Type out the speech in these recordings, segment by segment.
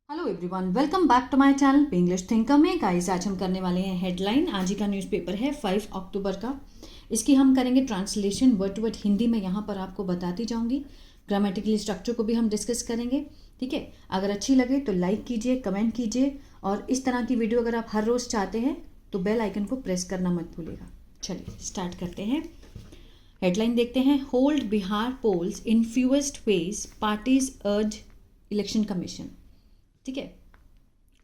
Hello everyone, welcome back to my channel English thinker में। Guys, आज हम करने वाले हैं हेडलाइन। आज ही का न्यूज़पेपर है 5 अक्टूबर का। इसकी हम करेंगे translation word to word Hindi में, यहाँ पर आपको बताती जाऊंगी। ग्रामेटिकली स्ट्रक्चर को भी हम डिस्कस करेंगे। ठीक है, अगर अच्छी लगे तो लाइक कीजिए, कमेंट कीजिए, और इस तरह की वीडियो अगर आप हर रोज़ चाहते हैं तो बेल आइकन को प्रेस करना मत भूलिएगा। चलिए स्टार्ट करते हैं। हेडलाइन देखते हैं। Hold Bihar polls in fewest veg, parties अर्ज इलेक्शन कमीशन। ठीक है,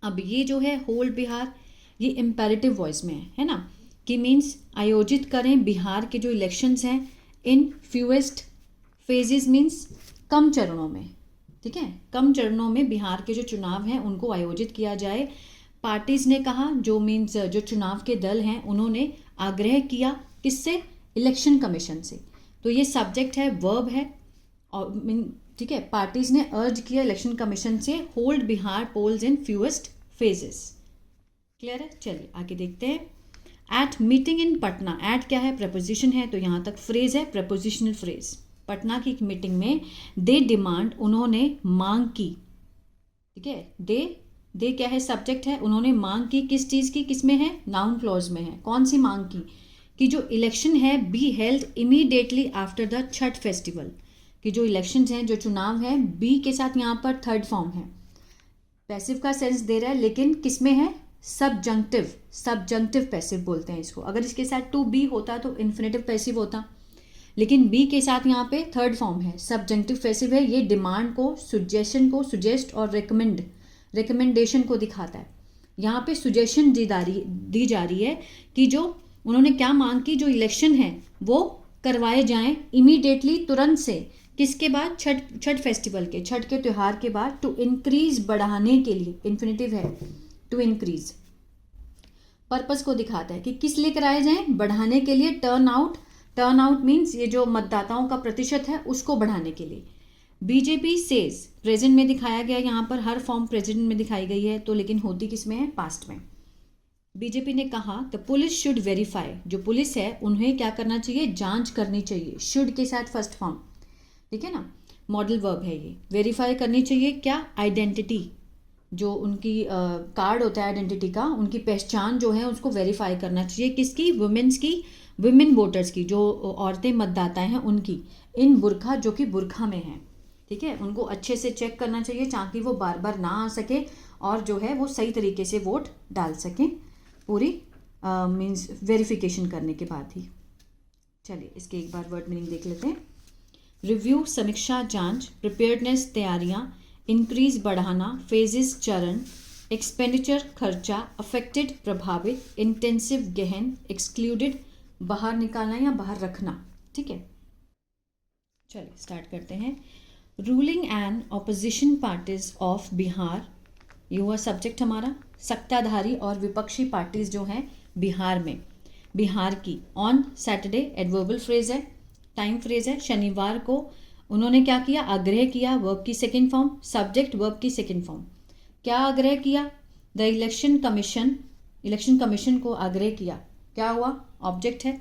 अब ये जो है होल्ड बिहार, ये इम्पेरेटिव वॉइस में है ना, कि मीन्स आयोजित करें बिहार के जो इलेक्शंस हैं इन फ्यूएस्ट फेजेस, मीन्स कम चरणों में। ठीक है, कम चरणों में बिहार के जो चुनाव हैं उनको आयोजित किया जाए। पार्टीज ने कहा, जो मीन्स जो चुनाव के दल हैं उन्होंने आग्रह किया, किससे? इलेक्शन कमीशन से। तो ये सब्जेक्ट है, वर्ब है, और ठीक है, पार्टीज ने अर्ज किया इलेक्शन कमीशन से hold Bihar polls in fewest phases. Clear है? चलिए आगे देखते हैं। At meeting in Patna, at क्या है? प्रपोजिशन है, तो यहाँ तक फ्रेज है, प्रपोजिशनल फ्रेज। पटना की एक मीटिंग में दे डिमांड, उन्होंने मांग की। ठीक है, दे क्या है? सब्जेक्ट है। उन्होंने मांग की, किस चीज़ की? किस में है? नाउन क्लॉज में है। कौन सी मांग की? कि जो इलेक्शन है be held immediately after the Chhath festival, कि जो इलेक्शंस हैं, जो चुनाव है, बी के साथ यहाँ पर थर्ड फॉर्म है, पैसिव का सेंस दे रहा है, लेकिन किस में है? सबजंक्टिव, सबजंक्टिव पैसिव बोलते हैं इसको। अगर इसके साथ टू बी होता तो इन्फिनेटिव पैसिव होता, लेकिन बी के साथ यहाँ पे थर्ड फॉर्म है, सबजंक्टिव पैसिव है। ये डिमांड को, सुजेशन को, सुजेस्ट और रिकमेंडेशन को दिखाता है। यहाँ पे सुजेशन दी जा रही है कि जो उन्होंने क्या मांग की, जो इलेक्शन है वो करवाए जाएं इमीडिएटली, तुरंत से। किसके बाद? छठ फेस्टिवल के, छठ के त्यौहार के बाद। टू इंक्रीज, बढ़ाने के लिए, इन्फिनेटिव है, टू इंक्रीज। पर्पस को दिखाता है कि किस लिए कराए जाएं? बढ़ाने के लिए। टर्न आउट मीन्स ये जो मतदाताओं का प्रतिशत है उसको बढ़ाने के लिए। बीजेपी सेज, प्रेजेंट में दिखाया गया, यहाँ पर हर फॉर्म प्रेजेंट में दिखाई गई है, तो लेकिन होती किस में है? पास्ट में। बीजेपी ने कहा द पुलिस शुड वेरीफाई, जो पुलिस है उन्हें क्या करना चाहिए? जांच करनी चाहिए। शुड के साथ फर्स्ट फॉर्म, ठीक है ना, मॉडल वर्ब है ये। वेरीफाई करनी चाहिए क्या? आइडेंटिटी, जो उनकी कार्ड होता है आइडेंटिटी का, उनकी पहचान जो है उसको वेरीफाई करना चाहिए। किसकी? वुमेन्स की, वुमेन वोटर्स की, जो औरतें मतदाता हैं उनकी। इन बुरखा, जो कि बुरखा में है। ठीक है, उनको अच्छे से चेक करना चाहिए ताकि वो बार बार ना आ सके, और जो है वो सही तरीके से वोट डाल सकें, पूरी मीन्स वेरिफिकेशन करने के बाद ही। चलिए इसके एक बार वर्ड मीनिंग देख लेते हैं। रिव्यू, समीक्षा, जांच। प्रिपेयर्डनेस, तैयारियां। इंक्रीज, बढ़ाना। फेजेस, चरण। एक्सपेंडिचर, खर्चा। अफेक्टेड, प्रभावित। इंटेंसिव, गहन। एक्सक्लूडेड, बाहर निकालना या बाहर रखना। ठीक है, चलिए स्टार्ट करते हैं। Ruling and opposition parties of Bihar, ये हुआ सब्जेक्ट हमारा। सत्ताधारी और विपक्षी पार्टीज जो हैं बिहार में, बिहार की। ऑन सैटरडे, एडवर्बल फ्रेज है, टाइम फ्रेज है। शनिवार को उन्होंने क्या किया? आग्रह किया, वर्ब की सेकेंड फॉर्म, सब्जेक्ट वर्ब की सेकेंड फॉर्म। क्या आग्रह किया? The election commission, election commission को आग्रह किया। क्या हुआ? ऑब्जेक्ट है।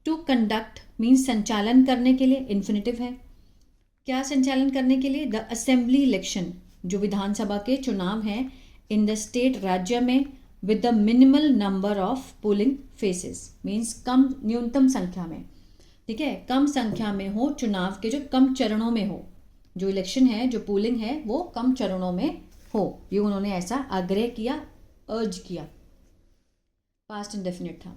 टू कंडक्ट मीन्स संचालन करने के लिए, इन्फिनेटिव है। क्या संचालन करने के लिए? द असेंबली इलेक्शन, जो विधानसभा के चुनाव हैं, इन द स्टेट, राज्य में, with the minimal number of polling faces, means कम, न्यूनतम संख्या में। ठीक है, कम संख्या में हो चुनाव के, जो कम चरणों में हो, जो इलेक्शन है, जो पोलिंग है वो कम चरणों में हो, ये उन्होंने ऐसा आग्रह किया, अर्ज किया। पास्ट इंडेफिनिट था।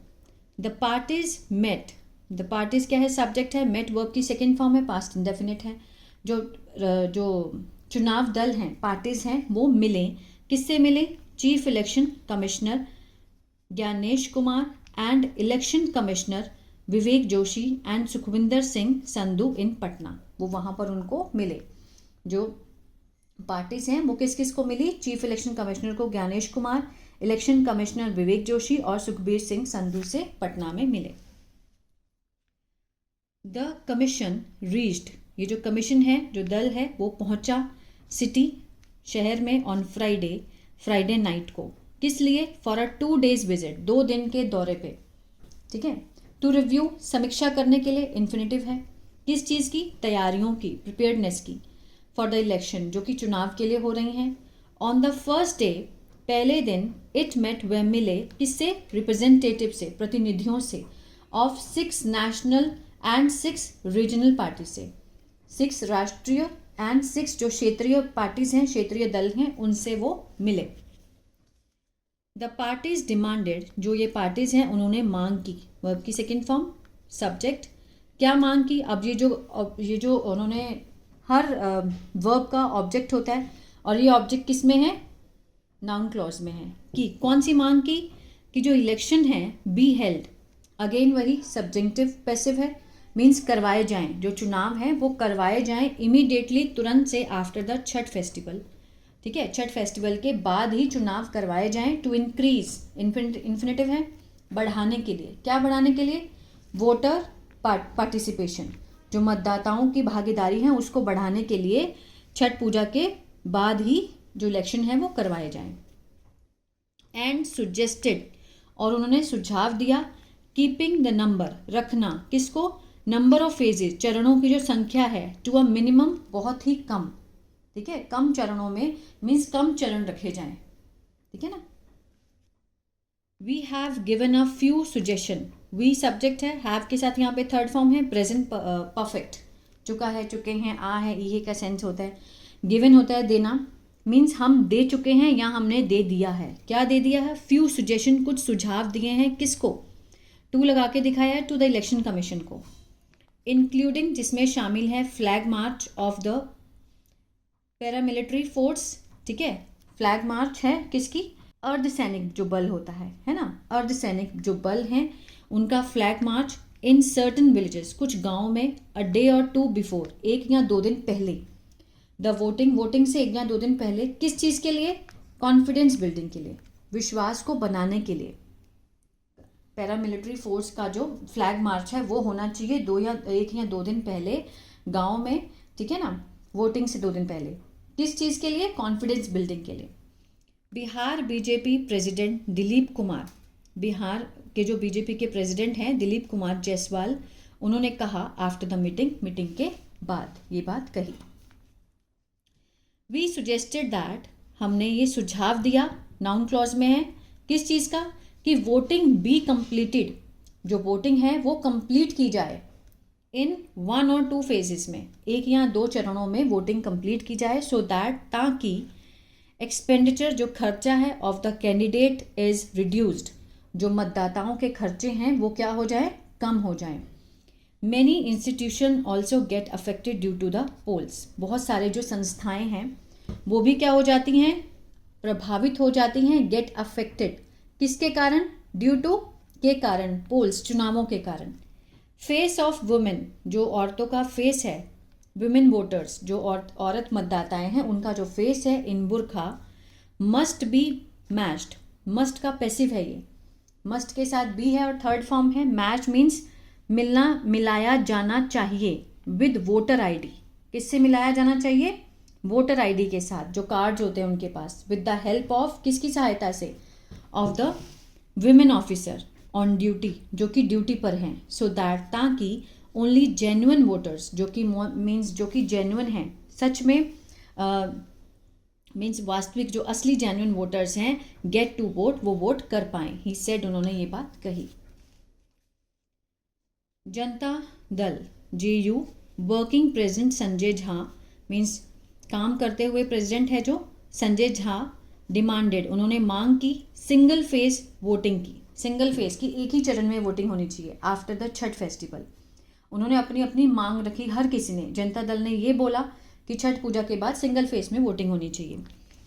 The parties met, the parties क्या है? सब्जेक्ट है। मेट वर्ब की सेकेंड फॉर्म है, पास्ट इंडेफिनिट है। जो चुनाव दल हैं, पार्टीज हैं, वो मिले। किससे मिले? Chief election commissioner Gyanesh Kumar and election commissioner Vivek Joshi and Sukhwinder Singh Sandhu in Patna, वो वहाँ पर उनको मिले। जो पार्टीज हैं वो किस किस को मिली? चीफ इलेक्शन कमिश्नर को ज्ञानेश कुमार, इलेक्शन कमिश्नर विवेक जोशी और सुखबीर सिंह संधू से पटना में मिले। द कमीशन रीच्ड, ये जो कमीशन है, जो दल है, वो पहुंचा सिटी, शहर में, ऑन फ्राइडे नाइट को। किस लिए? फॉर अ 2 days विजिट, 2 दिन के दौरे पे। ठीक है, टू रिव्यू, समीक्षा करने के लिए, इन्फिनेटिव है। किस चीज़ की? तैयारियों की, प्रिपेयर्डनेस की। फॉर द इलेक्शन, जो कि चुनाव के लिए हो रही हैं। ऑन द फर्स्ट डे, पहले दिन, इट मेट, वह मिले, किससे? रिप्रेजेंटेटिव से, प्रतिनिधियों से, of 6 national and 6 regional party से, 6 राष्ट्रीय एंड 6 जो क्षेत्रीय पार्टीज हैं, क्षेत्रीय दल हैं, उनसे वो मिले। द पार्टीज डिमांडेड, जो ये पार्टीज हैं उन्होंने मांग की, वर्ब की सेकेंड फॉर्म, सब्जेक्ट, क्या मांग की? अब ये जो उन्होंने, हर वर्ब का ऑब्जेक्ट होता है और ये ऑब्जेक्ट किस में है? नाउन क्लॉज में है। कि कौन सी मांग की? कि जो इलेक्शन है बी हेल्ड, अगेन वही सब्जेक्टिव पैसिव है, मीन्स करवाए जाएं, जो चुनाव हैं वो करवाए जाएं इमीडिएटली, तुरंत से, आफ्टर द छठ फेस्टिवल। ठीक है, छठ फेस्टिवल के बाद ही चुनाव करवाए जाएं। टू इंक्रीज, इन्फिनेटिव है, बढ़ाने के लिए। क्या बढ़ाने के लिए? वोटर पार्टिसिपेशन, जो मतदाताओं की भागीदारी है उसको बढ़ाने के लिए छठ पूजा के बाद ही जो इलेक्शन है वो करवाए जाएं। एंड सुजेस्टेड, और उन्होंने सुझाव दिया, कीपिंग द नंबर, रखना, किसको? नंबर ऑफ फेजेस, चरणों की जो संख्या है, टू अ मिनिमम, बहुत ही कम। ठीक है, कम चरणों में, मीन्स कम चरण रखे जाएं। ठीक है ना। We have given a few suggestion, we subject है, हैव के साथ यहाँ पे थर्ड फॉर्म है, प्रेजेंट परफेक्ट, चुका है, चुके हैं, आ है, ये का सेंस होता है। गिवन होता है देना, मीन्स हम दे चुके हैं या हमने दे दिया है। क्या दे दिया है? फ्यू सजेशन, कुछ सुझाव दिए हैं, किसको? टू लगा के दिखाया है, टू द इलेक्शन कमीशन को। इंक्लूडिंग, जिसमें शामिल है flag march of the paramilitary force. ठीक है, फ्लैग मार्च है किसकी? अर्धसैनिक जो बल होता है ना, अर्धसैनिक जो बल हैं उनका flag march in certain villages, कुछ गाँव में, अ डे और 2 बिफोर, 1 या 2 दिन पहले। द वोटिंग, वोटिंग से 1 या 2 दिन पहले, किस चीज़ के लिए? कॉन्फिडेंस बिल्डिंग के लिए, विश्वास को बनाने के लिए। पैरामिलिट्री फोर्स का जो फ्लैग मार्च है वो होना चाहिए 1 या 2 दिन पहले गांव में। ठीक है ना, वोटिंग से 2 दिन पहले। किस चीज़ के लिए? कॉन्फिडेंस बिल्डिंग के लिए। बिहार बीजेपी प्रेसिडेंट दिलीप कुमार, बिहार के जो बीजेपी के प्रेसिडेंट हैं दिलीप कुमार जायसवाल, उन्होंने कहा आफ्टर द मीटिंग, मीटिंग के बाद ये बात कही। वी सुजेस्टेड दैट, हमने ये सुझाव दिया, नाउन क्लॉज में है, किस चीज़ का? कि वोटिंग बी कंप्लीटेड, जो वोटिंग है वो कंप्लीट की जाए, इन 1 और 2 फेजेस में, 1 या 2 चरणों में वोटिंग कंप्लीट की जाए, सो दैट, ताकि एक्सपेंडिचर, जो खर्चा है, of the candidate is reduced, जो मतदाताओं के खर्चे हैं वो क्या हो जाए? कम हो जाए। Many institution also get affected due to the polls, बहुत सारे जो संस्थाएं हैं वो भी क्या हो जाती हैं? प्रभावित हो जाती हैं। गेट अफेक्टेड, किसके कारण? ड्यू टू, के कारण, पोल्स, चुनावों के कारण। फेस ऑफ वुमेन, जो औरतों का फेस है, वुमेन वोटर्स, जो औरत मतदाताएं हैं उनका जो फेस है इन बुरखा, मस्ट बी मैच्ड, मस्ट का पैसिव है ये, मस्ट के साथ बी है और थर्ड फॉर्म है। मैच मीन्स मिलना, मिलाया जाना चाहिए, विद वोटर आईडी, किससे मिलाया जाना चाहिए? वोटर आईडी के साथ, जो कार्ड्स होते हैं उनके पास, विद द हेल्प ऑफ, किसकी सहायता से? Of the women officer on duty, जो कि ड्यूटी पर हैं, सो दैट, ताकि ओनली जेन्युइन वोटर्स, जो कि मीन्स जो कि जेन्युइन हैं, सच में मीन्स वास्तविक, जो असली जेन्युइन वोटर्स हैं, गेट टू वोट, वो वोट कर पाएं। ही सेड, उन्होंने ये बात कही। Janata Dal JU working president Sanjay Jha, means काम करते हुए प्रेसिडेंट है जो संजय झा, डिमांडेड, उन्होंने मांग की, सिंगल फेज वोटिंग की, सिंगल फेज की, एक ही चरण में वोटिंग होनी चाहिए, आफ्टर द छठ फेस्टिवल। उन्होंने अपनी अपनी मांग रखी, हर किसी ने, जनता दल ने ये बोला कि छठ पूजा के बाद सिंगल फेज में वोटिंग होनी चाहिए।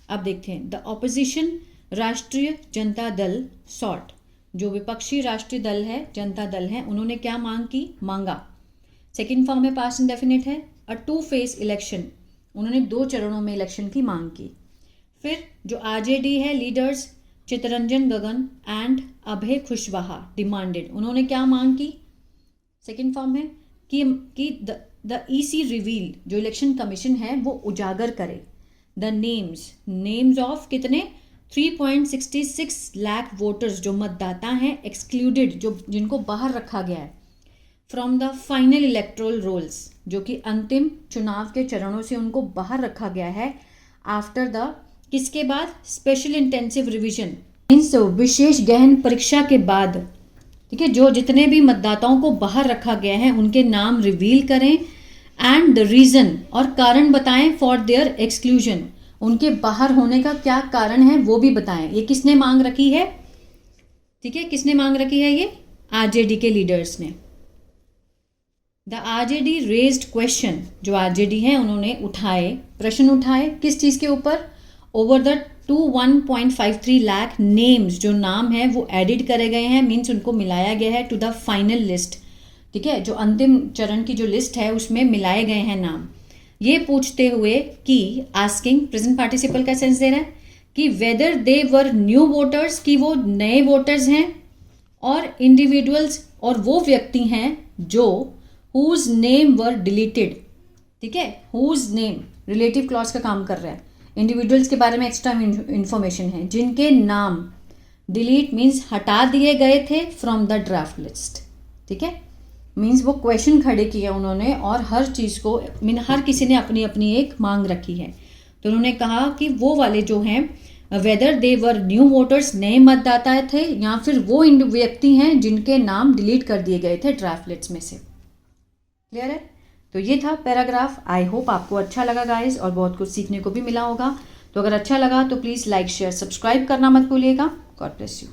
अब देखते हैं, द ऑपोजिशन राष्ट्रीय जनता दल सॉट, जो विपक्षी राष्ट्रीय दल है, जनता दल है, उन्होंने क्या मांग की? मांगा, सेकेंड फॉर्म में पास्ट इंडेफिनिट है। अ 2 फेज इलेक्शन, उन्होंने 2 चरणों में इलेक्शन की मांग की। फिर जो RJD है, leaders Chitranjan Gagan and Abhay Kushwaha, demanded, उन्होंने क्या मांग की? सेकेंड फॉर्म है कि द EC रिवील, जो इलेक्शन कमीशन है वो उजागर करे, द नेम्स ऑफ कितने? 3.66 लाख वोटर्स, जो मतदाता हैं, एक्सक्लूडेड, जो जिनको बाहर रखा गया है, from the final electoral rolls, जो कि अंतिम चुनाव के चरणों से उनको बाहर रखा गया है, आफ्टर द किसके बाद? स्पेशल इंटेंसिव रिवीजन मीन्स विशेष गहन परीक्षा के बाद, ठीक है, जो जितने भी मतदाताओं को बाहर रखा गया है उनके नाम रिवील करें एंड द रीजन, और कारण बताएं फॉर देयर एक्सक्लूजन, उनके बाहर होने का क्या कारण है वो भी बताएं। ये किसने मांग रखी है? ठीक है, किसने मांग रखी है? ये आरजेडी के लीडर्स ने। द आरजेडी रेज्ड क्वेश्चन, जो आरजेडी है उन्होंने प्रश्न उठाए किस चीज के ऊपर? ओवर द 1.53 लाख नेम्स, जो नाम है वो एडिट करे गए हैं, मीन्स उनको मिलाया गया है टू द फाइनल लिस्ट, ठीक है, जो अंतिम चरण की जो लिस्ट है उसमें मिलाए गए हैं नाम। ये पूछते हुए कि आस्किंग, प्रेजेंट पार्टिसिपल का सेंस दे रहा है कि whether they were new voters, कि वो नए वोटर्स हैं, और इंडिविजुअल्स, और वो व्यक्ति हैं जो हुज नेम वर डिलीटेड, ठीक है, हुज नेम रिलेटिव क्लॉज का काम कर रहा है, इंडिविजुअल्स के बारे में एक्स्ट्रा इंफॉर्मेशन है, जिनके नाम डिलीट मीन्स हटा दिए गए थे फ्रॉम द ड्राफ्ट लिस्ट, ठीक है, मीन्स वो क्वेश्चन खड़े किए उन्होंने, और हर चीज़ को हर किसी ने अपनी अपनी एक मांग रखी है। तो उन्होंने कहा कि वो वाले जो हैं whether they were new voters, नए मतदाता थे, या फिर वो व्यक्ति हैं जिनके नाम डिलीट कर दिए गए थे ड्राफ्ट लिस्ट में से। क्लियर है? तो ये था पैराग्राफ। आई होप आपको अच्छा लगा गाइस, और बहुत कुछ सीखने को भी मिला होगा। तो अगर अच्छा लगा तो प्लीज़ लाइक शेयर सब्सक्राइब करना मत भूलिएगा। God bless you.